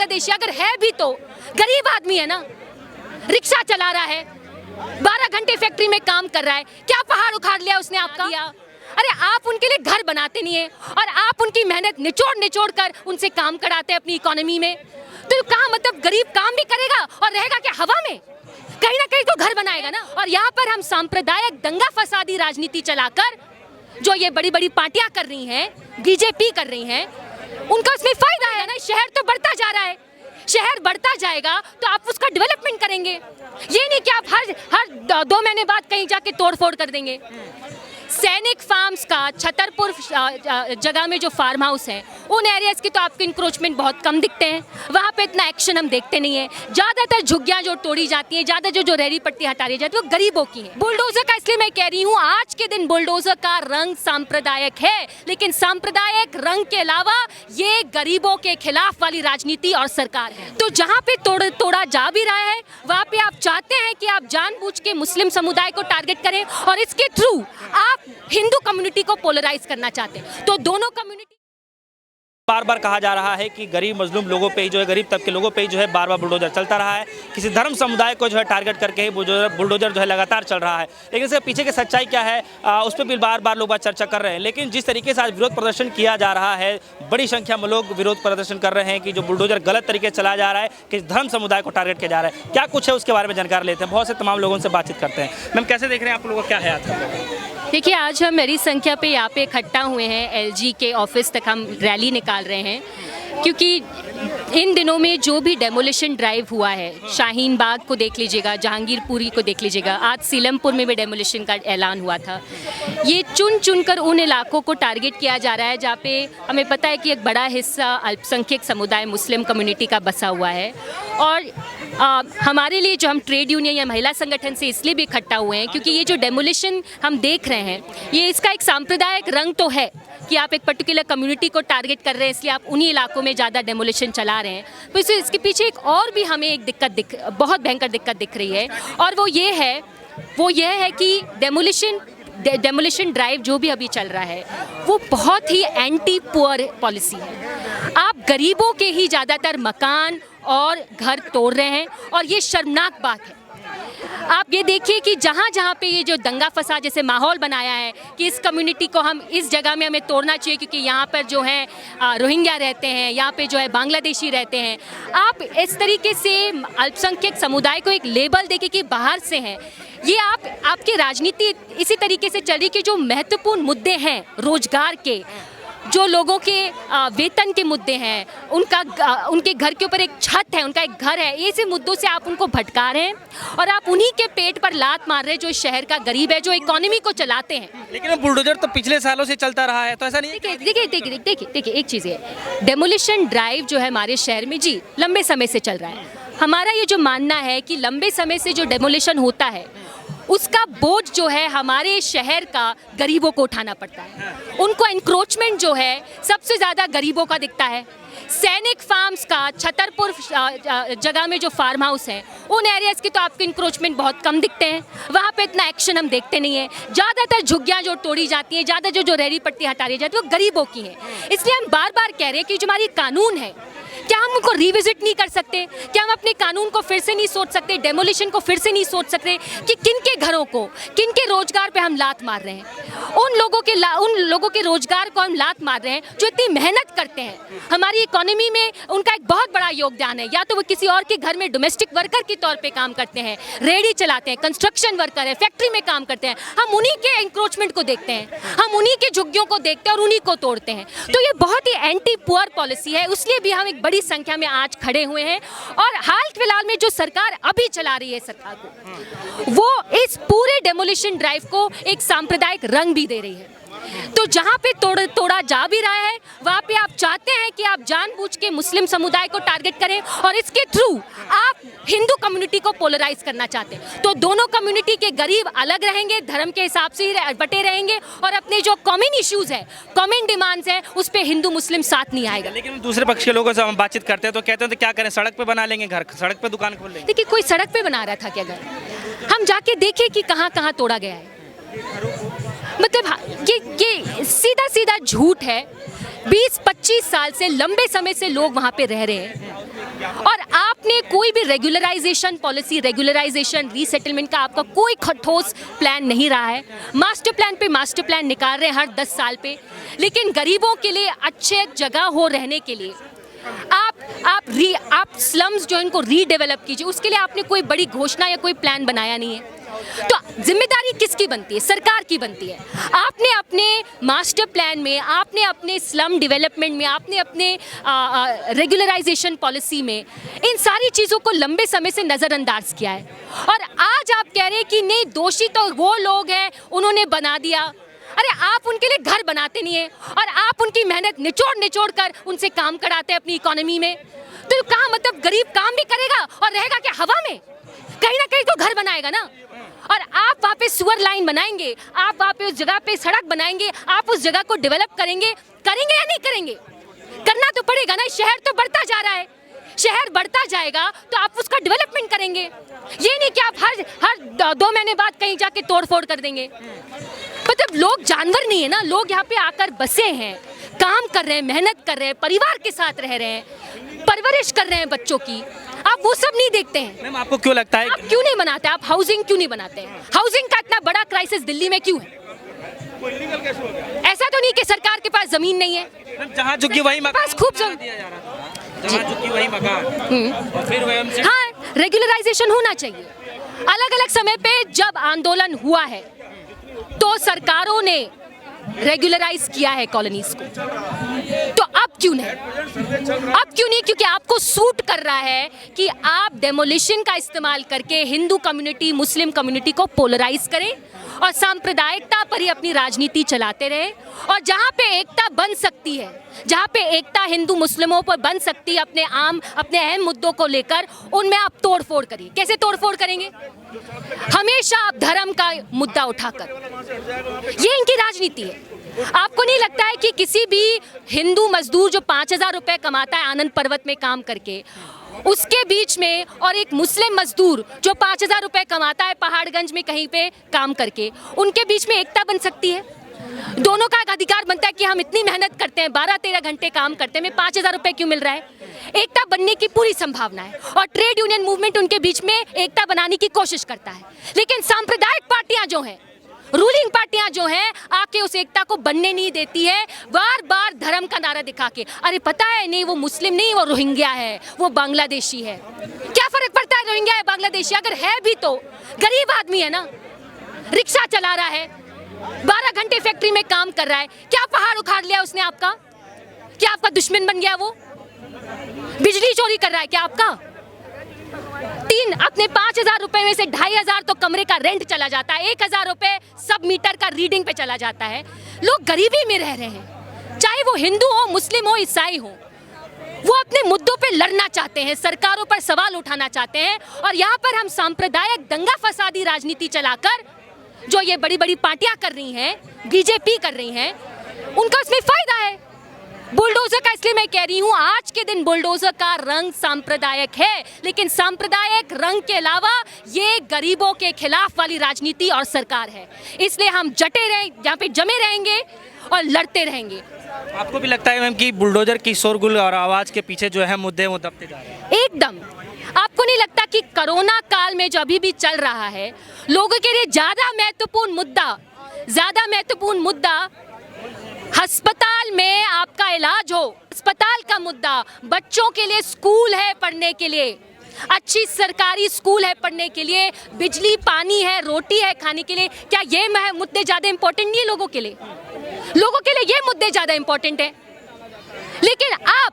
बांग्लादेशी, अगर है भी तो गरीब आदमी है ना, रिक्शा चला रहा है, 12 घंटे फैक्ट्री में काम कर रहा है, क्या पहाड़ उखाड़ लिया उसने आपका? अरे आप उनके लिए घर बनाते नहीं है और आप उनकी मेहनत निचोड़ कर उनसे काम कराते हैं अपनी इकोनॉमी में। तो कहाँ मतलब गरीब काम भी करेगा और रहेगा क्या हवा में? कहीं ना कहीं तो घर बनाएगा ना। और यहाँ पर हम सांप्रदायिक दंगा फसादी राजनीति चलाकर जो ये बड़ी बड़ी पार्टियां कर रही हैं, बीजेपी कर रही हैं, उनका उसमें फायदा है ना। शहर तो बढ़ता जा रहा है, शहर बढ़ता जाएगा तो आप उसका डेवलपमेंट करेंगे, ये नहीं कि आप हर 2 महीने बाद कहीं जाके तोड़फोड़ कर देंगे। सैनिक फार्म्स का छतरपुर जगह में जो फार्म हाउस है, उन एरियाज की तो आपके इंक्रोचमेंट बहुत कम दिखते हैं, वहाँ पे इतना एक्शन हम देखते नहीं है। ज़्यादातर झुग्गियाँ जो तोड़ी जाती हैं, ज़्यादा जो रेहड़ी पट्टी हटा दी जाती है, वो गरीबों की है। बुलडोजर का इसलिए मैं कह रही हूँ, आज के दिन बुलडोजर का रंग सांप्रदायिक है, लेकिन सांप्रदायिक रंग के अलावा ये गरीबों के खिलाफ वाली राजनीति और सरकार है। तो जहाँ पे तोड़ा जा भी रहा है, वहाँ पे आप चाहते हैं कि आप जानबूझ के मुस्लिम समुदाय को टारगेट करें और इसके थ्रू आप हिंदू कम्युनिटी को पोलराइज करना चाहते हैं। तो दोनों कम्युनिटी, बार बार कहा जा रहा है कि गरीब मजलूम लोगों पे ही जो है, गरीब तबके लोगों पे ही जो है बार बार बुलडोजर चलता रहा है, किसी धर्म समुदाय को जो है टारगेट करके ही बुलडोजर जो है लगातार चल रहा है। लेकिन इसके पीछे की सच्चाई क्या है, उस पर भी बार बार लोग चर्चा कर रहे हैं। लेकिन जिस तरीके से आज विरोध प्रदर्शन किया जा रहा है, बड़ी संख्या में लोग विरोध प्रदर्शन कर रहे हैं कि जो बुलडोजर गलत तरीके से चलाया जा रहा है, किस धर्म समुदाय को टारगेट किया जा रहा है, क्या कुछ है उसके बारे में जानकारी लेते हैं। बहुत से तमाम लोगों से बातचीत करते हैं। मैम, कैसे देख रहे हैं आप लोगों का, क्या है आज? देखिए, आज हम बड़ी संख्या पे यहाँ पे इकट्ठा हुए हैं, एलजी के ऑफिस तक हम रैली निकाल रहे हैं, क्योंकि इन दिनों में जो भी डेमोलिशन ड्राइव हुआ है, शाहीन बाग को देख लीजिएगा, जहांगीरपुरी को देख लीजिएगा, आज सीलमपुर में भी डेमोलिशन का ऐलान हुआ था। ये चुन कर उन इलाकों को टारगेट किया जा रहा है जहाँ पे हमें पता है कि एक बड़ा हिस्सा अल्पसंख्यक समुदाय मुस्लिम कम्युनिटी का बसा हुआ है। और हमारे लिए जो हम ट्रेड यूनियन या महिला संगठन से इसलिए भी इकट्ठा हुए हैं क्योंकि ये जो डेमोलिशन हम देख रहे हैं, ये इसका एक सांप्रदायिक रंग तो है कि आप एक पर्टिकुलर कम्युनिटी को टारगेट कर रहे हैं, इसलिए आप उन्हीं इलाकों में ज़्यादा डेमोलिशन चला रहे हैं। तो इसके पीछे एक और भी हमें एक बहुत भयंकर दिक्कत दिख रही है, और वो ये है कि डेमोलिशन ड्राइव जो भी अभी चल रहा है वो बहुत ही एंटी पुअर पॉलिसी है। आप गरीबों के ही ज़्यादातर मकान और घर तोड़ रहे हैं, और ये शर्मनाक बात है। आप ये देखिए कि जहाँ जहाँ पे ये जो दंगा फसाद जैसे माहौल बनाया है कि इस कम्युनिटी को हम इस जगह में हमें तोड़ना चाहिए क्योंकि यहाँ पर जो है रोहिंग्या रहते हैं, यहाँ पे जो है बांग्लादेशी रहते हैं, आप इस तरीके से अल्पसंख्यक समुदाय को एक लेबल देके कि बाहर से हैं, ये आपकी राजनीति इसी तरीके से चल रही कि जो महत्वपूर्ण मुद्दे हैं रोजगार के, जो लोगों के वेतन के मुद्दे हैं, उनके घर के ऊपर एक छत है, उनका एक घर है, ऐसे मुद्दों से आप उनको भटका रहे हैं और आप उन्हीं के पेट पर लात मार रहे हैं जो इस शहर का गरीब है, जो इकोनॉमी को चलाते हैं। लेकिन बुलडोजर तो पिछले सालों से चलता रहा है, तो ऐसा नहीं है? देखिए एक चीज़ है, डेमोलिशन ड्राइव जो है हमारे शहर में जी लंबे समय से चल रहा है। हमारा ये जो मानना है कि लंबे समय से जो डेमोलिशन होता है उसका बोझ जो है हमारे शहर का गरीबों को उठाना पड़ता है। उनको इंक्रोचमेंट जो है सबसे ज़्यादा गरीबों का दिखता है। सैनिक फार्म्स का छतरपुर जगह में जो फार्म हाउस है, उन एरियाज की तो आपके इंक्रोचमेंट बहुत कम दिखते हैं, वहाँ पे इतना एक्शन हम देखते नहीं है। ज़्यादातर झुग्गियाँ जो तोड़ी जाती हैं, ज़्यादा जो रेहड़ी पट्टी हटा दी जाती है, वो गरीबों की है। इसलिए हम बार बार कह रहे हैं कि जो हमारी कानून है, क्या हम उनको रिविजिट नहीं कर सकते? क्या हम अपने कानून को फिर से नहीं सोच सकते? डेमोलिशन को फिर से नहीं सोच सकते कि किनके घरों को, किनके रोजगार पे हम लात मार रहे हैं? उन लोगों के रोजगार को हम लात मार रहे हैं जो इतनी मेहनत करते हैं। हमारी इकोनॉमी में उनका एक बहुत बड़ा योगदान है। या तो वो किसी और के घर में डोमेस्टिक वर्कर के तौर पे काम करते हैं, रेहड़ी चलाते हैं, कंस्ट्रक्शन वर्कर है, फैक्ट्री में काम करते हैं। हम उन्हीं के इंक्रोचमेंट को देखते हैं, हम उन्हीं के झुग्गियों को देखते हैं और उन्हीं को तोड़ते हैं। तो ये बहुत ही एंटी पुअर पॉलिसी है, इसलिए भी हम एक बड़ी संख्या में आज खड़े हुए हैं। और हाल फिलहाल में जो सरकार अभी चला रही है सरकार को, वो इस पूरे डेमोलिशन ड्राइव को एक सांप्रदायिक रंग भी दे रही है। तो जहाँ पे तोड़ा जा भी रहा है, वहाँ पे आप चाहते हैं कि आप जानबूझ के मुस्लिम समुदाय को टारगेट करें और इसके थ्रू आप हिंदू कम्युनिटी को पोलराइज करना चाहते हैं। तो दोनों कम्युनिटी के गरीब अलग रहेंगे, धर्म के हिसाब से ही बटे रहेंगे, और अपने जो कॉमन इश्यूज है, कॉमन डिमांड्स हैं, उस पर हिंदू मुस्लिम साथ नहीं आएगा। लेकिन दूसरे पक्ष के लोगों से हम बातचीत करते हैं तो कहते हैं तो क्या करें, सड़क पे बना लेंगे घर, सड़क पे दुकान खोल लेंगे। देखिए, कोई सड़क पे बना रहा था क्या घर? हम जाके देखें कि कहाँ कहाँ तोड़ा गया है। मतलब ये सीधा सीधा झूठ है। 20-25 साल से, लंबे समय से लोग वहाँ पे रह रहे हैं और आपने कोई भी रेगुलराइजेशन पॉलिसी, रेगुलराइजेशन, रीसेटलमेंट का आपका कोई ठोस प्लान नहीं रहा है। मास्टर प्लान पे मास्टर प्लान निकाल रहे हैं हर 10 साल पे, लेकिन गरीबों के लिए अच्छे जगह हो रहने के लिए आप स्लम्स जो इनको रीडेवलप कीजिए, उसके लिए आपने कोई बड़ी घोषणा या कोई प्लान बनाया नहीं है। तो जिम्मेदारी किसकी बनती है? सरकार की बनती है। आपने अपने मास्टर प्लान में, आपने अपने स्लम डेवलपमेंट में, आपने अपने रेगुलराइजेशन पॉलिसी में इन सारी चीज़ों को लंबे समय से नज़रअंदाज किया है और आज आप कह रहे हैं कि नहीं, दोषी तो वो लोग हैं, उन्होंने बना दिया। अरे आप उनके लिए घर बनाते नहीं है और आप उनकी मेहनत निचोड़ कर उनसे काम कराते हैं अपनी इकोनॉमी में। तो कहाँ, मतलब गरीब काम भी करेगा और रहेगा क्या हवा में? कहीं ना कहीं तो घर बनाएगा ना। और आप वहाँ पे सुअर लाइन बनाएंगे, आप वहाँ पे उस जगह पे सड़क बनाएंगे, आप उस जगह को डेवलप करेंगे या नहीं करेंगे? करना तो पड़ेगा ना। शहर तो बढ़ता जा रहा है, शहर बढ़ता जाएगा तो आप उसका डेवलपमेंट करेंगे। ये नहीं कि आप हर 2 महीने बाद कहीं जाके तोड़फोड़ कर देंगे। मतलब लोग जानवर नहीं है ना, लोग यहाँ पे आकर बसे हैं, काम कर रहे हैं, मेहनत कर रहे हैं, परिवार के साथ रह रहे हैं, परवरिश कर रहे हैं बच्चों की। आप वो सब नहीं देखते हैं। मैम, आपको क्यों लगता है, आप क्यों नहीं बनाते? आप हाउसिंग क्यों नहीं बनाते हैं? हाउसिंग का इतना बड़ा क्राइसिस दिल्ली में क्यों है? ऐसा तो नहीं कि सरकार के पास जमीन नहीं है, जहाँ झुकी वही पास खूब हाँ, रेगुलराइजेशन होना चाहिए। अलग अलग समय पे जब आंदोलन हुआ है तो सरकारों ने रेगुलराइज किया है कॉलोनीज को, तो अब क्यों नहीं? अब क्यों नहीं? क्योंकि आपको सूट कर रहा है कि आप डेमोलिशन का इस्तेमाल करके हिंदू कम्युनिटी, मुस्लिम कम्युनिटी को पोलराइज करें और सांप्रदायिकता पर ही अपनी राजनीति चलाते रहे। और जहाँ पे एकता बन सकती है, जहाँ पे एकता हिंदू मुस्लिमों पर बन सकती है अपने अहम मुद्दों को लेकर, उनमें आप तोड़फोड़ करिए। कैसे तोड़फोड़ करेंगे? हमेशा आप धर्म का मुद्दा उठाकर, ये इनकी राजनीति है। आपको नहीं लगता है कि किसी भी हिंदू मजदूर जो 5,000 रुपए कमाता है आनंद पर्वत में काम करके, उसके बीच में, और एक मुस्लिम मजदूर जो 5,000 रुपए कमाता है पहाड़गंज में कहीं पे काम करके, उनके बीच में एकता बन सकती है? दोनों का अधिकार बनता है कि हम इतनी मेहनत करते हैं, 12-13 घंटे काम करते हैं, हमें 5,000 रुपए क्यों मिल रहा है? एकता बनने की पूरी संभावना है और ट्रेड यूनियन मूवमेंट उनके बीच में एकता बनाने की कोशिश करता है। लेकिन सांप्रदायिक पार्टियां जो हैं, रूलिंग पार्टियां जो हैं, आके उस एकता को बनने नहीं देती है, बार बार धर्म का नारा दिखा के। अरे पता है नहीं, वो मुस्लिम नहीं, वो रोहिंग्या है, वो बांग्लादेशी है। क्या फर्क पड़ता है रोहिंग्या है बांग्लादेशी? अगर है भी तो गरीब आदमी है ना, रिक्शा चला रहा है, 12 घंटे फैक्ट्री में काम कर रहा है। क्या पहाड़ उखाड़ लिया उसने आपका? क्या आपका दुश्मन बन गया वो? बिजली चोरी कर रहा है क्या आपका? अपने 5,000 रुपए में से 2,500 तो कमरे का रेंट चला जाता है, 1,000 रुपए सब मीटर का रीडिंग पे चला जाता है। लोग गरीबी में रह रहे हैं, चाहे वो हिंदू हो, मुस्लिम हो, ईसाई हो। वो अपने मुद्दों पे लड़ना चाहते हैं, सरकारों पर सवाल उठाना चाहते हैं। और यहाँ पर हम सांप्रदायिक दंगा फसादी राजनीति चलाकर, जो ये बड़ी बड़ी पार्टियां कर रही हैं, बीजेपी कर रही हैं, उनका उसमें फायदा है। बुलडोजर का इसलिए मैं कह रही हूँ, आज के दिन बुलडोजर का रंग सांप्रदायिक है, लेकिन सांप्रदायिक रंग के अलावा ये गरीबों के खिलाफ वाली राजनीति और सरकार है। इसलिए हम यहाँ पे जमे रहेंगे और लड़ते रहेंगे। आपको भी लगता है मैम कि बुलडोजर की शोरगुल और आवाज के पीछे जो है मुद्दे वो दबते जा रहे हैं? एकदम। आपको नहीं लगता कि कोरोना काल में जो अभी भी चल रहा है, लोगों के लिए ज्यादा महत्वपूर्ण मुद्दा अस्पताल में आपका इलाज हो, अस्पताल का मुद्दा, बच्चों के लिए स्कूल है पढ़ने के लिए, अच्छी सरकारी स्कूल है पढ़ने के लिए, बिजली पानी है, रोटी है खाने के लिए, क्या ये मुद्दे ज्यादा इंपॉर्टेंट नहीं है लोगों के लिए? लोगों के लिए ये मुद्दे ज्यादा इंपॉर्टेंट है। लेकिन आप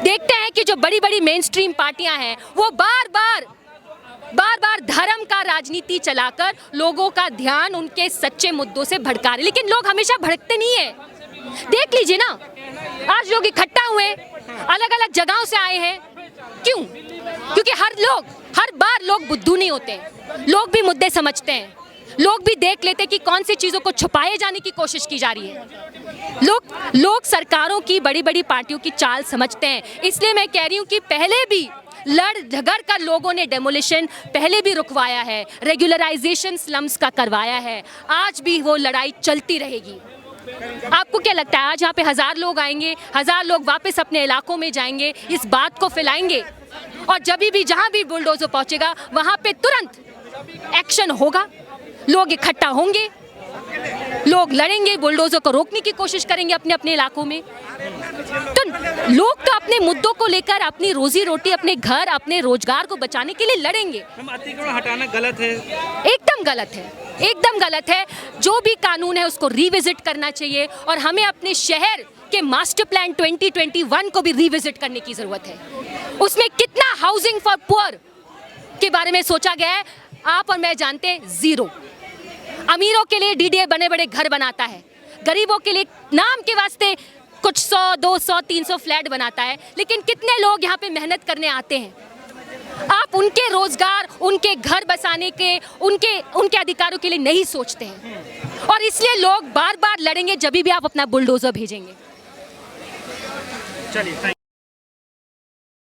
देखते हैं कि जो बड़ी बड़ी मेन स्ट्रीम पार्टियां हैं, वो बार बार धर्म का राजनीति चलाकर लोगों का ध्यान उनके सच्चे मुद्दों से भड़का रहे। लेकिन लोग हमेशा भड़कते नहीं है। देख लीजिए ना, आज लोग इकट्ठा हुए, अलग अलग जगहों से आए हैं। क्यों? क्योंकि हर बार लोग बुद्धू नहीं होते हैं, लोग भी मुद्दे समझते हैं, लोग भी देख लेते हैं कि कौन सी चीजों को छुपाए जाने की कोशिश की जा रही है। लोग सरकारों की, बड़ी बड़ी पार्टियों की चाल समझते हैं। इसलिए मैं कह रही हूँ कि पहले भी लड़ झगड़ कर लोगों ने डेमोलिशन पहले भी रुकवाया है, रेगुलराइजेशन स्लम्स का करवाया है, आज भी वो लड़ाई चलती रहेगी। आपको क्या लगता है आज यहाँ पे 1000 लोग आएंगे, 1000 लोग वापस अपने इलाकों में जाएंगे, इस बात को फैलाएंगे और जब भी जहाँ भी बुलडोजर पहुँचेगा वहाँ पे तुरंत एक्शन होगा, लोग इकट्ठा होंगे, लोग लड़ेंगे, बुलडोजर को रोकने की कोशिश करेंगे अपने अपने इलाकों में। तो लोग तो अपने मुद्दों को लेकर अपनी रोजी रोटी, अपने घर, अपने रोजगार को बचाने के लिए लड़ेंगे। अतिक्रमण हटाना गलत है, एकदम गलत है, एकदम गलत है। जो भी कानून है उसको रिविजिट करना चाहिए और हमें अपने शहर के मास्टर प्लान 2021 को भी रिविजिट करने की जरूरत है। उसमें कितना हाउसिंग फॉर पुअर के बारे में सोचा गया है, आप और मैं जानते हैं, जीरो। अमीरों के लिए डीडीए बड़े बड़े घर बनाता है, गरीबों के लिए नाम के वास्ते कुछ 100, 200, 300 फ्लैट बनाता है, लेकिन कितने लोग यहाँ पे मेहनत करने आते हैं? आप उनके रोजगार, उनके घर बसाने के, उनके अधिकारों के लिए नहीं सोचते हैं और इसलिए लोग बार बार लड़ेंगे जब भी आप अपना बुलडोजर भेजेंगे। चलिए।